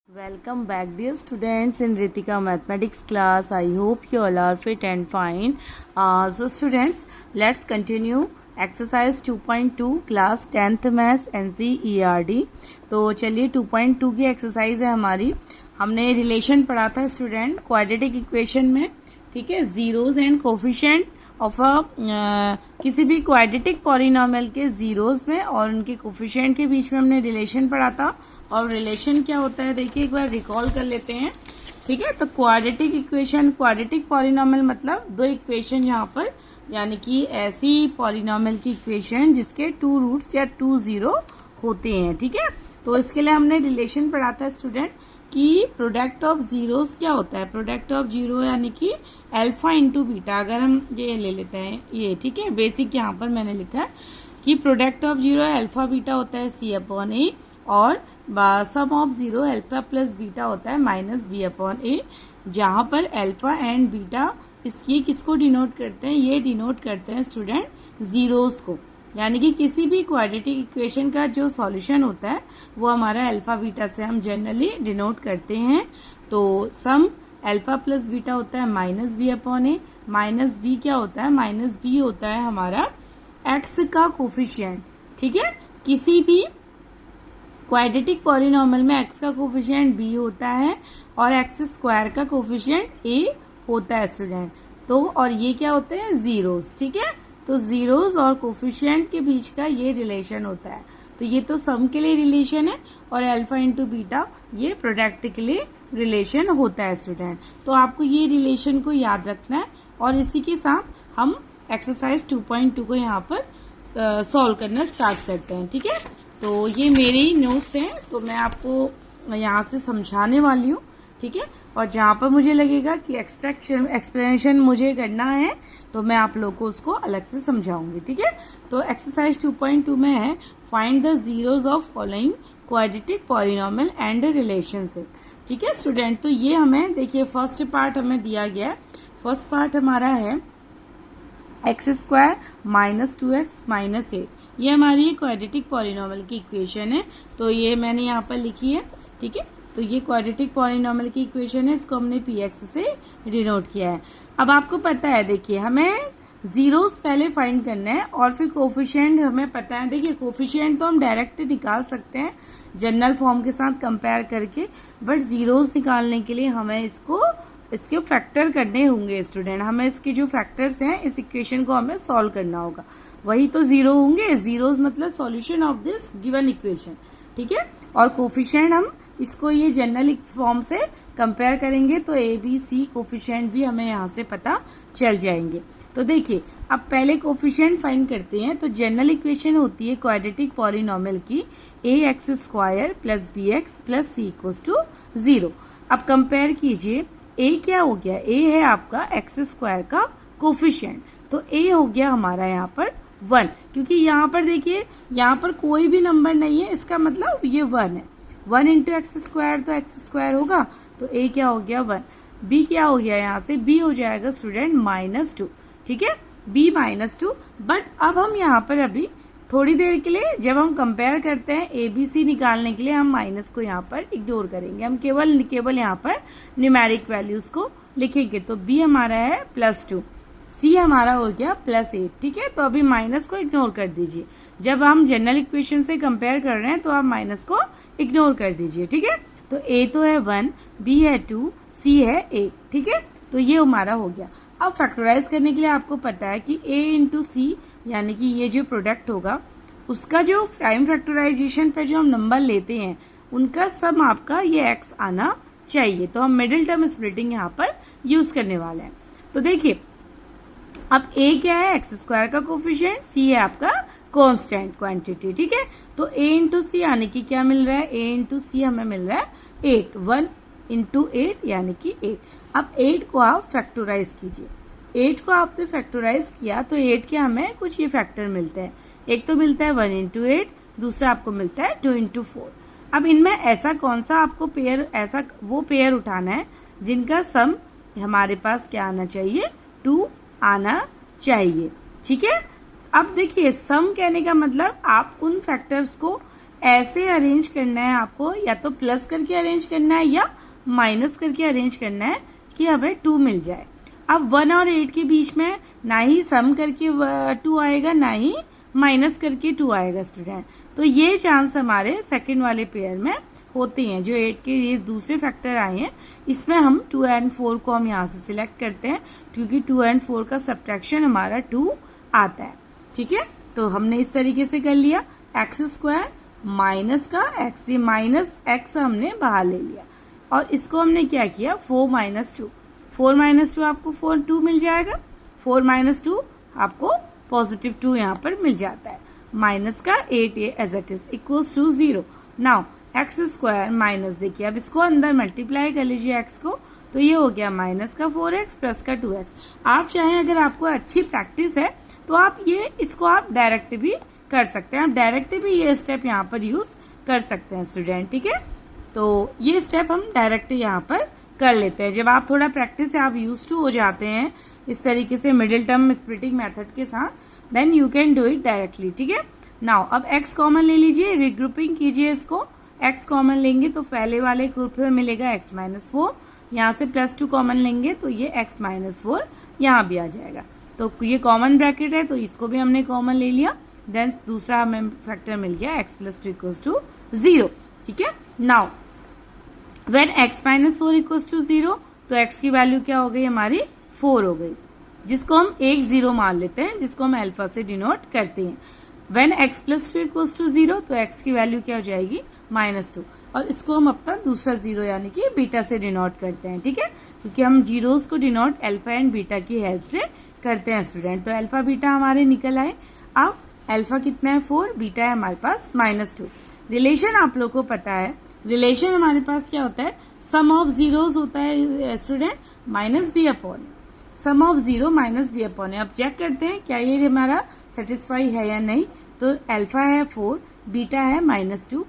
Welcome back, dear students, in Ritika mathematics class. I hope you all are fit and fine. So students, let's continue exercise 2.2 class 10th maths NCERT. तो चलिए 2.2 की exercise है हमारी. हमने relation पढ़ा था student quadratic equation में, ठीक है, जीरोज एंड कोफिशिएंट ऑफ किसी भी क्वाड्रेटिक पॉलिनोमियल के जीरोज में और उनके कोफिशिएंट के बीच में हमने रिलेशन पढ़ा था. और रिलेशन क्या होता है देखिए एक बार रिकॉल कर लेते हैं, ठीक है. तो क्वाड्रेटिक इक्वेशन, क्वाड्रेटिक पॉलिनोमियल मतलब दो इक्वेशन यहाँ पर, यानी कि ऐसी पॉलिनोमियल की इक्वेशन जिसके 2 रूट्स या 2 जीरो होते हैं, ठीक है. तो इसके लिए हमने रिलेशन पढ़ा था स्टूडेंट कि प्रोडक्ट ऑफ जीरोस क्या होता है. प्रोडक्ट ऑफ जीरो यानी कि अल्फा इंटू बीटा. अगर हम ये ले लेते हैं ये, ठीक है, बेसिक यहाँ पर मैंने लिखा है कि product of zero alpha beta होता है सी अपॉन ए, और sum of zero alpha plus beta होता है माइनस बी अपॉन ए. जहां पर अल्फा एंड बीटा इसकी किसको डिनोट करते हैं, ये डिनोट करते हैं स्टूडेंट जीरोस को. यानी कि किसी भी क्वाड्रेटिक इक्वेशन का जो सॉल्यूशन होता है वो हमारा अल्फा बीटा से हम जनरली डिनोट करते हैं. तो सम अल्फा प्लस बीटा होता है माइनस बी अपॉन ए. माइनस बी क्या होता है, माइनस बी होता है हमारा एक्स का कोफिशिएंट, ठीक है. किसी भी क्वाड्रेटिक पॉलिनोमियल में एक्स का कोफिशिएंट बी होता है और एक्स स्क्वायर का कोफिशिएंट ए होता है स्टूडेंट. तो और ये क्या होते हैं, जीरोस, ठीक है. तो जीरोस और कोफिशिएंट के बीच का ये रिलेशन होता है. तो ये तो सम के लिए रिलेशन है और अल्फा इंटू बीटा ये प्रोडक्ट के लिए रिलेशन होता है स्टूडेंट. तो आपको ये रिलेशन को याद रखना है और इसी के साथ हम एक्सरसाइज 2.2 को यहाँ पर सॉल्व करना स्टार्ट करते हैं, ठीक है. तो ये मेरे ही नोट्स हैं, तो मैं आपको यहाँ से समझाने वाली हूँ, ठीक है. और जहां पर मुझे लगेगा कि एक्सप्लेनेशन मुझे करना है तो मैं आप लोगों को उसको अलग से समझाऊंगी, ठीक है. तो एक्सरसाइज 2.2 में है find the zeros of following quadratic polynomial and relationship, ठीक है स्टूडेंट. तो ये हमें देखिए फर्स्ट पार्ट हमें दिया गया है. फर्स्ट पार्ट हमारा है x square minus 2x minus 8. ये हमारी क्वाड्रेटिक पॉलिनोमियल की इक्वेशन है. तो ये मैंने यहाँ पर लिखी है, ठीक है. तो ये क्वाड्रेटिक पॉलिनोमियल की इक्वेशन है, इसको हमने px से डिनोट किया है. अब आपको पता है देखिए हमें जीरोस पहले फाइंड करना है और फिर कोफिशिएंट हमें पता है. देखिए कोफिशिएंट तो हम डायरेक्ट निकाल सकते हैं जनरल फॉर्म के साथ कंपेयर करके, बट जीरोस निकालने के लिए हमें इसके फैक्टर करने होंगे स्टूडेंट. हमें इसके जो फैक्टर्स हैं इस इक्वेशन को हमें सॉल्व करना होगा, वही तो जीरो होंगे. जीरोस मतलब solution of this given equation, ठीक है. और कोफिशिएंट हम इसको ये जनरल फॉर्म से कंपेयर करेंगे तो ए बी सी कोफिशिएंट भी हमें यहाँ से पता चल जाएंगे. तो देखिए अब पहले कोफिशिएंट फाइंड करते हैं. तो जनरल इक्वेशन होती है क्वाड्रेटिक पॉलिनोमियल की a x square plus b x plus c equals to 0. अब कंपेयर कीजिए, ए क्या हो गया, ए है आपका एक्स स्क्वायर का कोफिशिएंट. तो ए हो गया हमारा यहाँ पर 1, क्योंकि यहाँ पर देखिए यहाँ पर कोई भी नंबर नहीं है, इसका मतलब ये 1 है. 1 इंटू एक्स स्क्वायर तो एक्स स्क्वायर होगा, तो ए क्या हो गया 1. बी क्या हो गया, यहाँ से बी हो जाएगा स्टूडेंट -2, ठीक है, बी -2. बट अब हम यहाँ पर अभी थोड़ी देर के लिए जब हम कंपेयर करते हैं ए बी सी निकालने के लिए हम माइनस को यहाँ पर इग्नोर करेंगे. हम केवल यहाँ पर न्यूमेरिक वैल्यूज को लिखेंगे. तो बी हमारा है +2, सी हमारा हो गया +8, ठीक है. तो अभी माइनस को इग्नोर कर दीजिए. जब हम जनरल इक्वेशन से कंपेयर कर रहे हैं तो आप माइनस को इग्नोर कर दीजिए, ठीक है. तो ए तो है 1, बी है 2, सी है 8, ठीक है. तो ये हमारा हो गया. अब फैक्टराइज करने के लिए आपको पता है कि ए इंटू सी यानी कि ये जो प्रोडक्ट होगा उसका जो प्राइम फैक्टराइजेशन पे जो हम नंबर लेते हैं उनका सम आपका ये एक्स आना चाहिए. तो हम मिडिल टर्म स्प्लिटिंग यहाँ पर यूज करने वाले हैं. तो देखिए अब ए क्या है, एक्स स्क्वायर का कोफिशिएंट, सी है आपका कांस्टेंट क्वांटिटी, ठीक है. तो ए इंटू सी यानी कि क्या मिल रहा है, ए इंटू सी हमें मिल रहा है 8, 1 इंटू 8 यानी कि 8. अब 8 को आप फैक्टराइज कीजिए. 8 को आपने फैक्टराइज किया तो 8 के हमें कुछ ये फैक्टर मिलते हैं. एक तो मिलता है 1 इंटू 8, दूसरा आपको मिलता है 2 इंटू 4. अब इनमें ऐसा कौन सा आपको पेयर, ऐसा वो पेयर उठाना है जिनका सम हमारे पास क्या आना चाहिए, 2 आना चाहिए, ठीक है. अब देखिए सम कहने का मतलब आप उन फैक्टर्स को ऐसे अरेंज करना है आपको, या तो प्लस करके अरेंज करना है या माइनस करके अरेंज करना है कि हमें 2 मिल जाए। अब 1 और 8 के बीच में ना ही सम करके 2 आएगा ना ही माइनस करके 2 आएगा स्टूडेंट। तो ये चांस हमारे सेकंड वाले पेयर में होते हैं। जो 8 के ये दूसरे फैक्टर आए हैं इसमें हम 2 एंड 4 को हम यहाँ से सिलेक्ट करते हैं, क्योंकि 2 एंड 4 का सब्ट्रैक्शन हमारा 2 आता है। ठीक है, तो हमने इस तरीके से कर लिया। एक्स स्क्वायर माइनस का एक्स, ये माइनस एक्स हमने बाहर ले लिया और इसको हमने क्या किया 4 माइनस 2, 4 माइनस 2 आपको 2 मिल जाएगा। 4 माइनस 2 आपको पॉजिटिव 2 यहाँ पर मिल जाता है। माइनस का 8 as it is equals to 0। Now x square minus, देखिए अब इसको अंदर मल्टीप्लाई कर लीजिए एक्स को, तो ये हो गया माइनस का 4x प्लस का 2x। आप चाहें अगर आपको अच्छी प्रैक्टिस है तो आप ये इसको आप डायरेक्ट भी कर सकते हैं, आप डायरेक्ट भी ये स्टेप यहाँ पर यूज कर सकते हैं स्टूडेंट। ठीक है, तो ये स्टेप हम डायरेक्ट यहाँ पर कर लेते हैं। जब आप थोड़ा प्रैक्टिस से आप यूज टू हो जाते हैं इस तरीके से मिडिल टर्म स्प्लिटिंग मेथड के साथ, then you can do it directly. ठीक है, नाउ अब x कॉमन ले लीजिए, रिग्रुपिंग कीजिए इसको। x कॉमन लेंगे तो पहले वाले ग्रुप में मिलेगा x माइनस 4, यहाँ से +2 कॉमन लेंगे तो ये x माइनस 4 यहाँ भी आ जाएगा। तो ये कॉमन ब्रैकेट है तो इसको भी हमने कॉमन ले लिया, देन दूसरा हमें फैक्टर मिल गया x प्लस 2 इक्वल्स टू 0। ठीक है, now when x minus 4 equals to 0 तो x की वैल्यू क्या हो गई हमारी 4 हो गई, जिसको हम 1 0 मान लेते हैं, जिसको हम अल्फा से डिनोट करते हैं। When x plus 2 equals to 0 तो x की वैल्यू क्या हो जाएगी -2, और इसको हम अपना दूसरा 0 यानी कि बीटा से डिनोट करते हैं। ठीक है, क्योंकि हम जीरोस को डिनोट अल्फा एंड बीटा की हेल्प से करते हैं स्टूडेंट। तो अल्फा बीटा हमारे निकल आए। अब अल्फा कितना है 4, बीटा है हमारे पास -2। रिलेशन आप लोग को पता है, रिलेशन हमारे पास क्या होता है, सम ऑफ जीरोस होता है student minus B upon, sum of 0 minus B upon. अब चेक करते हैं क्या ये हमारा सेटिस्फाई है या नहीं। तो अल्फा है 4, बीटा है -2।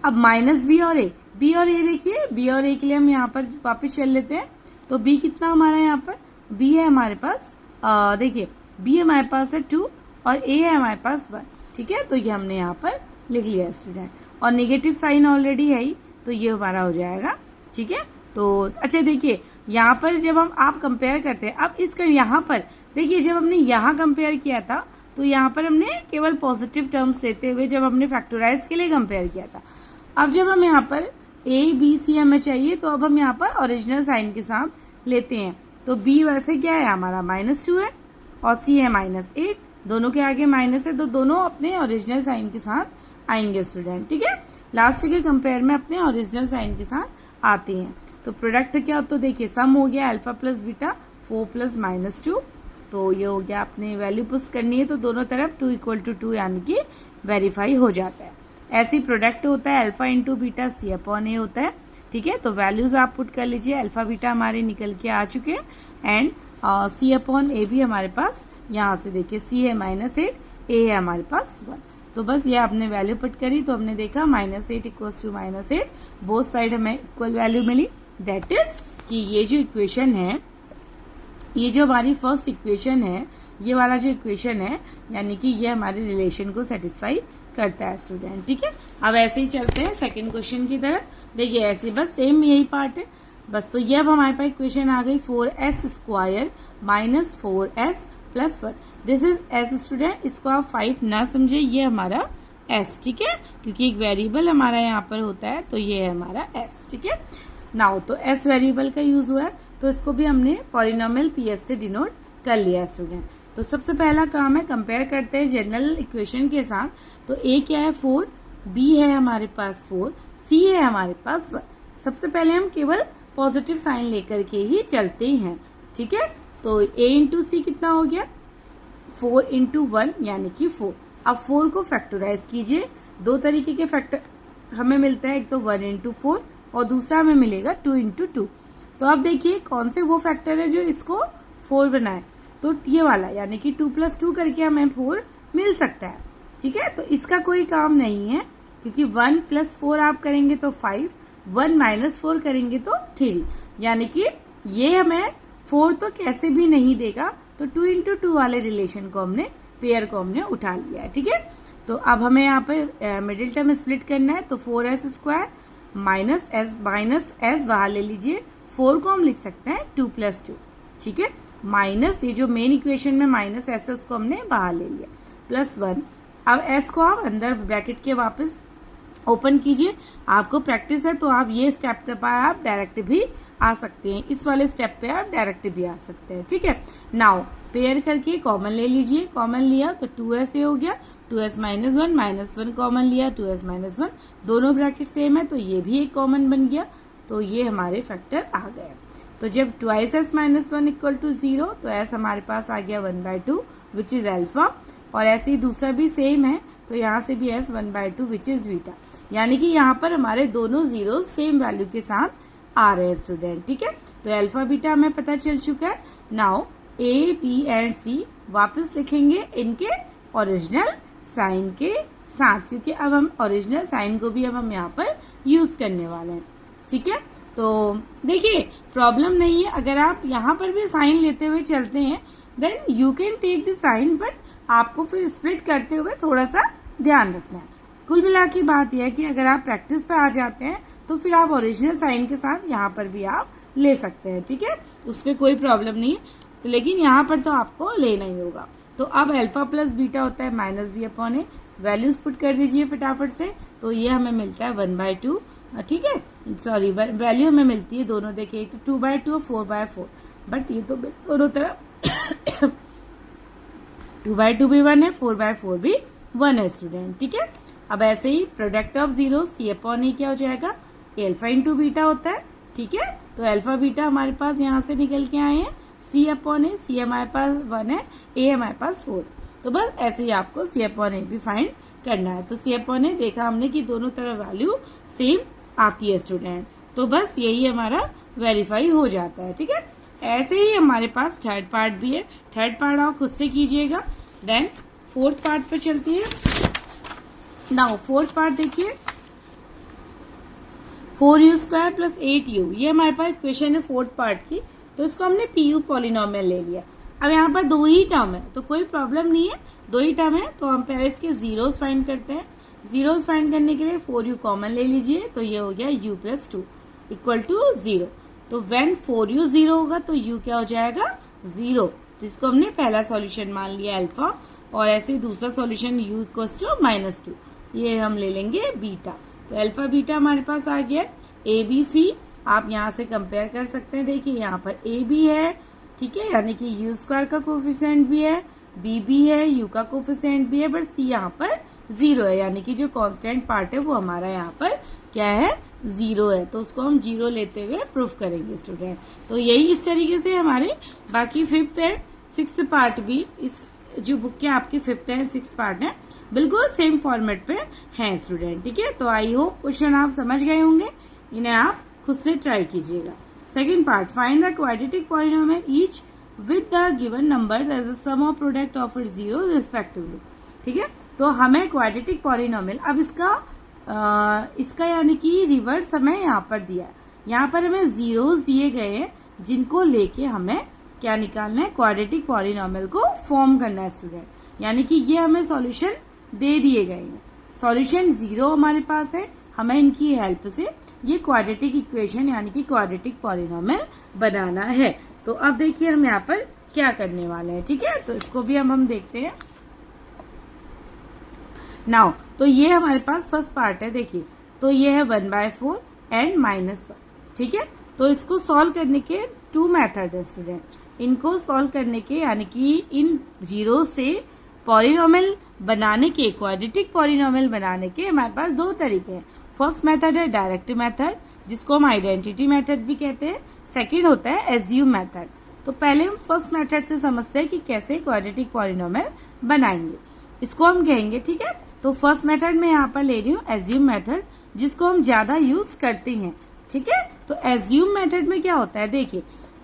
अब माइनस बी और ए, बी और ए देखिए, बी और ए के लिए हम यहाँ पर वापस चल लेते हैं। तो बी कितना हमारा यहाँ पर, बी है हमारे पास देखिए बी हमारे पास है 2 और ए है हमारे पास 1। ठीक है, तो ये हमने यहाँ पर लिख लिया स्टूडेंट, और नेगेटिव साइन ऑलरेडी है ही तो ये हमारा हो जाएगा। ठीक है, तो अच्छा देखिए यहाँ पर जब हम आप कंपेयर करते हैं, अब इसका यहाँ पर देखिए जब हमने यहाँ कंपेयर किया था तो यहाँ पर हमने केवल पॉजिटिव टर्म्स लेते हुए जब हमने फैक्टराइज के लिए कंपेयर किया था। अब जब हम यहाँ पर ए बी सी हमें चाहिए तो अब हम यहाँ पर ओरिजिनल साइन के साथ लेते हैं। तो बी वैसे क्या है हमारा -2 है और सी है -8, दोनों के आगे माइनस है तो दोनों अपने ओरिजिनल साइन के साथ आएंगे स्टूडेंट। ठीक है, लास्ट के कंपेयर में अपने ओरिजिनल साइन के साथ आते हैं। तो प्रोडक्ट क्या, तो देखिए सम हो गया अल्फा प्लस बीटा 4 प्लस -2, तो ये हो गया, अपने वैल्यू पुश करनी है तो दोनों तरफ 2 = 2 यानी कि वेरीफाई हो जाता है। ऐसी प्रोडक्ट होता है अल्फा इंटू बीटा सी अपॉन ए होता है। ठीक है, तो वैल्यूज आप पुट कर लीजिए, अल्फा बीटा हमारे निकल के आ चुके हैं एंड सी अपॉन ए भी हमारे पास यहाँ से देखिए सी है -8, ए है हमारे पास 1। तो बस ये आपने वैल्यू पुट करी तो हमने देखा -8 इक्वल्स टू -8, बोथ साइड हमें इक्वल वैल्यू मिली। दैट इज कि ये जो इक्वेशन है, ये जो हमारी फर्स्ट इक्वेशन है, ये वाला जो इक्वेशन है यानी कि ये हमारे रिलेशन को सेटिस्फाई करता है स्टूडेंट। ठीक है, अब ऐसे ही चलते हैं सेकंड क्वेश्चन की तरफ। देखिए ऐसे बस सेम यही पार्ट है बस। तो ये अब हमारे पास इक्वेशन आ गई 4s square minus 4s plus 1। This is s student, इसको आप 5 ना समझे, ये हमारा s। ठीक है, क्योंकि एक वेरिएबल हमारा यहाँ पर होता है तो ये है हमारा s। ठीक है, नाउ तो s वेरिएबल का यूज हुआ है तो इसको भी हमने पॉलिनोमियल ps से डिनोट कर लिया स्टूडेंट। तो सबसे पहला काम है कंपेयर करते हैं जनरल इक्वेशन के साथ। तो a क्या है 4, b है हमारे पास 4, c है हमारे पास 1। सबसे पहले हम केवल पॉजिटिव साइन लेकर के ही चलते हैं। ठीक है, तो a इंटू सी कितना हो गया 4 इंटू 1 यानी कि 4। अब 4 को फैक्टराइज कीजिए, दो तरीके के फैक्टर हमें मिलता है, एक तो 1 इंटू 4 और दूसरा हमें मिलेगा 2 इंटू 2। तो अब देखिए कौन से वो फैक्टर है जो इसको 4 बनाए, तो ये वाला यानी कि 2 + 2 करके हमें 4 मिल सकता है। ठीक है, तो इसका कोई काम नहीं है क्योंकि 1 + 4 आप करेंगे तो 5, 1 - 4 करेंगे तो 3, यानी कि ये हमें 4 तो कैसे भी नहीं देगा। तो 2 इंटू 2 वाले रिलेशन को हमने पेयर को हमने उठा लिया है। ठीक है, तो अब हमें यहाँ पर मिडिल टर्म स्प्लिट करना है, तो 4s² माइनस एस बाहर ले लीजिए, 4 को हम लिख सकते हैं 2 + 2, ठीक है, माइनस ये जो मेन इक्वेशन में माइनस एस है उसको हमने बाहर ले लिया, +1। अब एस को आप अंदर ब्रैकेट के वापस ओपन कीजिए। आपको प्रैक्टिस है तो आप ये स्टेप पे आप डायरेक्ट भी आ सकते हैं, इस वाले स्टेप पे आप डायरेक्ट भी आ सकते हैं, ठीक है। नाउ पेयर करके कॉमन ले लीजिए, कॉमन लिया तो 2s ये हो गया, 2s - 1 कॉमन लिया, 2s - 1 दोनों ब्रैकेट सेम है तो ये भी एक कॉमन बन गया, तो ये हमारे फैक्टर आ गए। तो जब 2s - 1 = 0 तो s हमारे पास आ गया 1/2 विच इज अल्फा, और ऐसे ही दूसरा भी सेम है तो यहाँ से भी s 1/2 विच इज बीटा, यानी कि यहाँ पर हमारे दोनों जीरो सेम वैल्यू के साथ आ रहे हैं स्टूडेंट, ठीक है। तो अल्फा बीटा हमें पता चल चुका है। Now a, b and c वापस लिखेंगे इनके ओरिजिनल साइन के साथ, क्योंकि अब हम ओरिजिनल साइन को भी अब हम यहाँ पर यूज करने वाले हैं, ठीक है। तो देखिए प्रॉब्लम नहीं है, अगर आप यहाँ पर भी साइन लेते हुए चलते हैं then you can take the sign, but आपको फिर स्प्लिट करते हुए थोड़ा सा ध्यान रखना है। कुल मिला की बात यह है कि अगर आप प्रैक्टिस पे आ जाते हैं तो फिर आप ओरिजिनल साइन के साथ यहाँ पर भी आप ले सकते हैं, ठीक है, उसमें कोई प्रॉब्लम नहीं है। तो लेकिन यहाँ पर तो आपको लेना ही होगा। तो अब अल्फा प्लस बीटा होता है -b/a, वैल्यूज पुट कर दीजिए फटाफट से, तो ये हमें मिलता है 1/2, ठीक है, सॉरी वैल्यू हमें मिलती है दोनों, देखिए एक तो 2/2 और 4/4, बट ये तो दोनों तरफ 2/2 भी 1 है, 4/4 भी 1 है स्टूडेंट, ठीक है। अब ऐसे ही प्रोडक्ट ऑफ जीरो c/a क्या हो जाएगा, अल्फा × बीटा होता है, ठीक है। तो अल्फा बीटा हमारे पास यहाँ से निकल के आए हैं, c/a, c हमारे पास 1 है, a हमारे पास 4, तो बस ऐसे ही आपको c/a भी फाइंड करना है। तो c/a देखा हमने कि दोनों तरफ वैल्यू सेम आती है स्टूडेंट, तो बस यही हमारा वेरीफाई हो जाता है, ठीक है। ऐसे ही हमारे पास थर्ड पार्ट भी है, थर्ड पार्ट आप खुद से कीजिएगा। देन फोर्थ पार्ट पे चलती है। नाउ फोर्थ पार्ट देखिए, 4u² + 8u, ये हमारे पास इक्वेशन है फोर्थ पार्ट की, तो इसको हमने pu पॉलिनोमियल ले लिया। अब यहाँ पर दो ही टर्म है तो कोई प्रॉब्लम नहीं है, दो ही टर्म है तो हम पहले इसके जीरोस फाइंड करते हैं। जीरोस फाइंड करने के लिए 4u कॉमन ले लीजिए, तो ये हो गया u + 2 = 0। तो व्हेन 4u 0 होगा तो u क्या हो जाएगा 0, तो इसको हमने पहला सॉल्यूशन मान लिया अल्फा, और ऐसे दूसरा सॉल्यूशन u = -2, ये हम ले लेंगे बीटा। तो अल्फा बीटा हमारे पास आ गया। ए बी सी आप यहाँ से कंपेयर कर सकते हैं, देखिए यहाँ पर ए भी है, ठीक है, यानी कि u² का कोफिशिएंट भी है, बी भी है, u का कोफिशिएंट भी है, बट सी यहाँ पर 0 है, यानी कि जो कांस्टेंट पार्ट है वो हमारा यहाँ पर क्या है 0 है, तो उसको हम 0 लेते हुए प्रूफ करेंगे स्टूडेंट। तो यही इस तरीके से हमारे बाकी 5th एंड 6th पार्ट भी, इस जो बुक के आपके 5th एंड 6th पार्ट है बिल्कुल सेम फॉर्मेट पे हैं स्टूडेंट, ठीक है। तो आई होप क्वेश्चन आप समझ गए होंगे, इन्हें आप खुद से ट्राई कीजिएगा। Second part, find the quadratic polynomial each with the given number as the sum of product of its zero respectively, ठीक है। तो हमें क्वाड्रेटिक पॉलिनोमियल, अब इसका यानी कि रिवर्स हमें यहाँ पर दिया है, यहाँ पर हमें जीरोस दिए गए हैं जिनको लेके हमें क्या निकालना है, क्वाड्रेटिक पॉलिनोमियल को फॉर्म करना है स्टूडेंट, यानी कि ये हमें सॉल्यूशन दे दिए गए हैं, सॉल्यूशन 0 हमारे पास है, हमें इनकी हेल्प से ये क्वाड्रेटिक इक्वेशन यानी कि क्वाड्रेटिक पॉलिनोमियल बनाना है। तो अब देखिए हम यहाँ पर क्या करने वाले हैं, ठीक है, तो इसको भी हम देखते हैं। नाउ तो ये हमारे पास फर्स्ट पार्ट है, देखिए तो ये है 1/4 एंड -1, ठीक है। तो इसको सॉल्व करने के 2 मेथड है स्टूडेंट, इनको सॉल्व करने के यानी कि इन जीरो से पॉलिनोमियल बनाने के, क्वाड्रेटिक पॉलिनोमियल बनाने के हमारे पास 2 तरीके हैं। फर्स्ट मेथड है डायरेक्ट मेथड, जिसको हम आइडेंटिटी मेथड भी कहते हैं। सेकंड होता है एज्यूम मेथड। तो पहले हम फर्स्ट मेथड से समझते हैं कि कैसे क्वाड्रेटिक पॉलिनोमियल बनाएंगे, इसको हम कहेंगे, ठीक है। तो फर्स्ट मेथड में यहाँ पर ले रही हूँ एज्यूम मेथड, जिसको हम ज्यादा यूज करते हैं, ठीक है। तो एज्यूम मेथड में क्या होता है, देखिए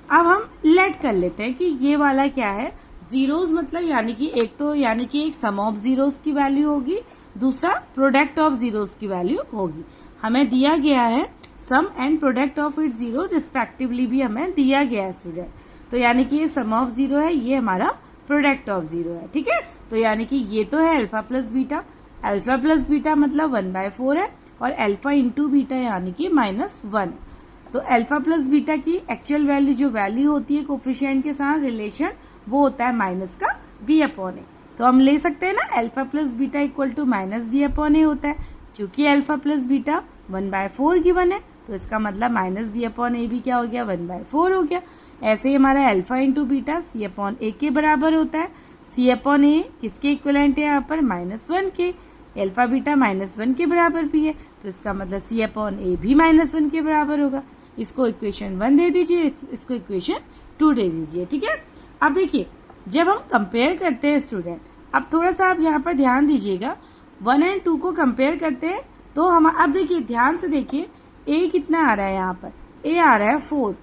अब हम लेट कर लेते हैं कि ये वाला क्या है, जीरोस मतलब यानी कि एक तो यानी कि एक सम ऑफ जीरोस की वैल्यू होगी, दूसरा प्रोडक्ट ऑफ जीरोस की वैल्यू होगी। हमें दिया गया है sum and product of it zero respectively भी हमें दिया गया है स्टूडेंट। तो यानी कि ये सम ऑफ जीरो है, ये हमारा प्रोडक्ट ऑफ जीरो है, ठीक है। तो यानी कि ये तो है alpha plus beta, alpha plus beta मतलब 1/4 है और अल्फा इंटू बीटा यानी कि -1। तो अल्फा प्लस बीटा की एक्चुअल वैल्यू जो वैल्यू होती है कोफिशिएंट के साथ रिलेशन वो होता है माइनस का b/a। तो हम ले सकते हैं ना alpha plus beta equal to -b/a होता है। क्योंकि अल्फा प्लस बीटा 1/4 गिवन है तो इसका मतलब -b/a भी क्या हो गया 1/4 हो गया। ऐसे ही हमारा अल्फा इंटू बीटा c/a के बराबर होता है। c/a किसके इक्वलेंट है यहाँ पर -1 के। अल्फा बीटा -1 के बराबर भी है तो इसका मतलब c/a भी -1 के बराबर होगा। इसको इक्वेशन 1 दे दीजिए, इसको इक्वेशन 2 दे दीजिए। ठीक है, अब देखिए जब हम कंपेयर करते हैं स्टूडेंट, अब थोड़ा सा आप यहाँ पर ध्यान दीजिएगा, 1 और 2 को कंपेयर करते हैं तो हम अब देखिए ध्यान से देखिए a कितना आ रहा है यहाँ पर, a आ रहा है 4।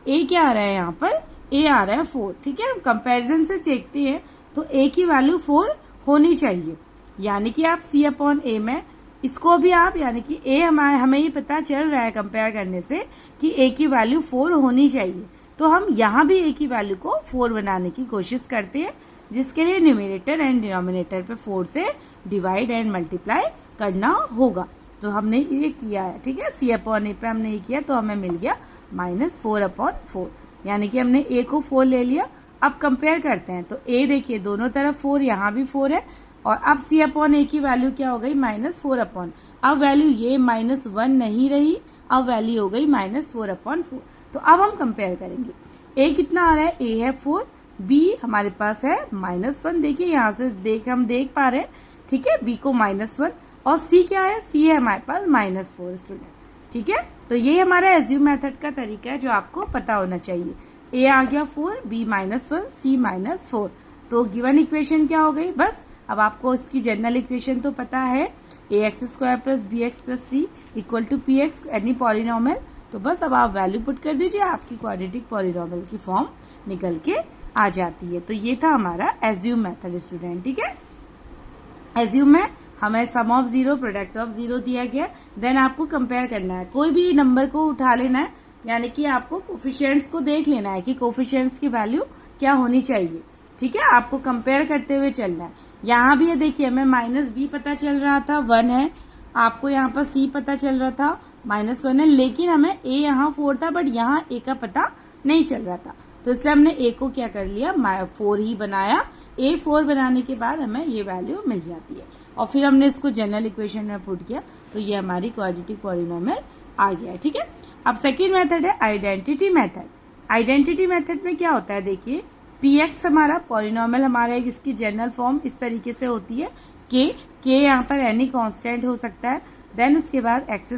a क्या आ रहा है यहाँ पर, a आ रहा है 4। ठीक है, हम कंपेरिजन से देखते हैं तो a की वैल्यू 4 होनी चाहिए। यानी कि आप c/a में इसको भी आप यानी कि a हमें ये पता चल रहा है कंपेयर करने से कि a की वैल्यू 4 होनी चाहिए। तो हम यहाँ भी a की वैल्यू को 4 बनाने की कोशिश करते हैं, जिसके लिए न्यूमरेटर एंड डिनोमिनेटर पे 4 से डिवाइड एंड मल्टीप्लाई करना होगा। तो हमने ये किया है। ठीक है, c/a पे हमने ये किया तो हमें मिल गया -4/4। यानी कि हमने a को 4 ले लिया। अब कंपेयर करते हैं तो a देखिए दोनों तरफ 4, यहाँ भी 4 है और अब c/a की वैल्यू क्या हो गई -4/। अब वैल्यू ये -1 नहीं रही, अब वैल्यू हो गई -4/4। तो अब हम कंपेयर करेंगे। a कितना आ रहा है, a है 4, b हमारे पास है -1। देखिए यहाँ से हम देख पा रहे हैं। ठीक है, b को -1 और c क्या है, c है हमारे पास -4 स्टूडेंट। ठीक है, तो ये हमारा एज्यूम मेथड का तरीका है जो आपको पता होना चाहिए। a आ गया 4, b -1, c -4। तो गिवन इक्वेशन क्या हो गई, बस अब आपको इसकी जनरल इक्वेशन तो पता है, ax² + bx + c = px any polynomial. तो बस अब आप वैल्यू पुट कर दीजिए, आपकी क्वाड्रेटिक पॉलिनोमियल की फॉर्म निकल के आ जाती है। तो ये था हमारा एज्यूम मेथड स्टूडेंट। ठीक है, एज्यूम में हमें सम ऑफ 0 प्रोडक्ट ऑफ 0 दिया गया, देन आपको कंपेयर करना है। कोई भी नंबर को उठा लेना है, यानी कि आपको कोफिशिएंट्स को देख लेना है कि कोफिशिएंट्स की वैल्यू क्या होनी चाहिए। ठीक है, आपको कंपेयर करते हुए चलना है। यहाँ भी ये देखिए हमें -b पता चल रहा था 1 है, आपको यहाँ पर c पता चल रहा था -1 है, लेकिन हमें a यहाँ 4 था बट यहाँ a का पता नहीं चल रहा था। तो इसलिए हमने a को क्या कर लिया 4 ही बनाया। a 4 बनाने के बाद हमें ये वैल्यू मिल जाती है और फिर हमने इसको जनरल इक्वेशन में पुट किया तो ये हमारी क्वाड्रेटिक पॉलिनोमियल आ गया है। ठीक है, अब सेकेंड मेथड है आइडेंटिटी मेथड। आइडेंटिटी मेथड में क्या होता है, देखिए px हमारा पॉलिनोमियल हमारा इसकी जनरल फॉर्म इस तरीके से होती है k यहाँ पर एनी कांस्टेंट हो सकता है। देन उसके बाद x² -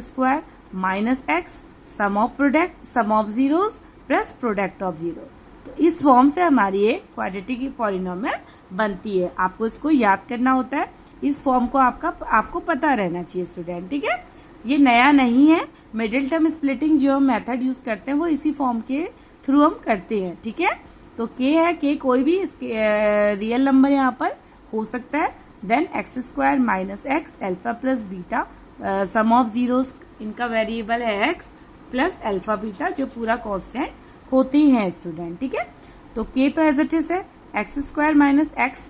x sum of zeros plus product of zero. तो इस फॉर्म से हमारी एक क्वाड्रेटिक पॉलिनोमियल बनती है। आपको इसको याद करना होता है, इस फॉर्म को आपको पता रहना चाहिए स्टूडेंट। ठीक है, ये नया नहीं है, मिडिल टर्म स्प्लिटिंग जो हम मेथड यूज करते हैं वो इसी फॉर्म के थ्रू हम करते हैं। ठीक है, तो k है, k कोई भी रियल नंबर यहाँ पर हो सकता है। Then x² - x alpha plus beta sum of zeros, इनका वेरिएबल है x प्लस अल्फा बीटा जो पूरा कांस्टेंट होते हैं स्टूडेंट। ठीक है, तो k तो एज इट इज है, x² - x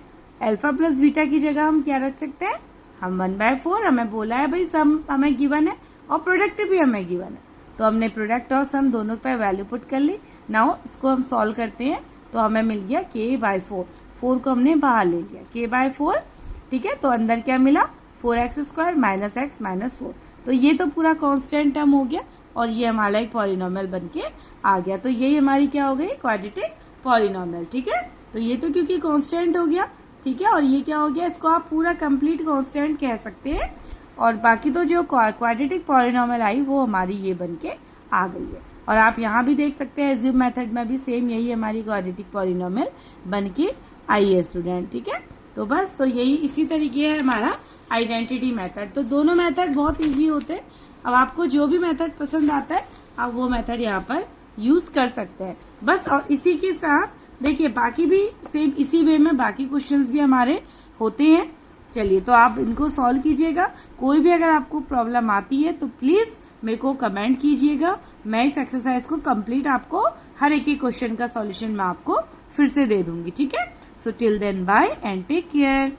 alpha plus beta की जगह हम क्या रख सकते हैं, हम 1/4 हमें बोला है भाई, सम हमें गिवन है और प्रोडक्ट भी हमें गिवन है, तो हमने प्रोडक्ट और सम दोनों पे वैल्यू पुट कर ली। नाउ इसको हम सॉल्व करते हैं तो हमें मिल गया k/4। 4 को हमने बाहर ले लिया, k/4। ठीक है, तो अंदर क्या मिला 4x² - x - 4। तो ये तो पूरा कांस्टेंट टर्म हो गया और ये हमारा एक पॉलिनोमियल बन के आ गया। तो यही हमारी क्या हो गई क्वाड्रेटिक पॉलिनोमियल। ठीक है, तो ये तो क्योंकि कांस्टेंट हो गया। ठीक है, और ये क्या हो गया, इसको आप पूरा कंप्लीट कांस्टेंट कह सकते हैं। और बाकी तो जो क्वाड्रेटिक पॉलिनोमियल आई वो हमारी ये बन के आ गई है। और आप यहाँ भी देख सकते हैं एज्यूम मेथड में भी सेम यही हमारी क्वाड्रेटिक पॉलिनोमियल बन के आई है स्टूडेंट। ठीक है, तो बस तो यही इसी तरीके है हमारा आइडेंटिटी मेथड। तो दोनों मेथड बहुत इजी होते हैं। अब आपको जो भी मेथड पसंद आता है आप वो मेथड यहाँ पर यूज कर सकते हैं बस। और इसी के साथ देखिए बाकी भी सेम इसी वे में बाकी क्वेश्चंस भी हमारे होते हैं। चलिए, तो आप इनको सॉल्व कीजिएगा। कोई भी अगर आपको प्रॉब्लम आती है तो प्लीज मेरे को कमेंट कीजिएगा। मैं इस एक्सरसाइज को कंप्लीट आपको हर एक क्वेश्चन का सॉल्यूशन मैं आपको फिर से दे दूंगी। ठीक है, so till then bye and take care.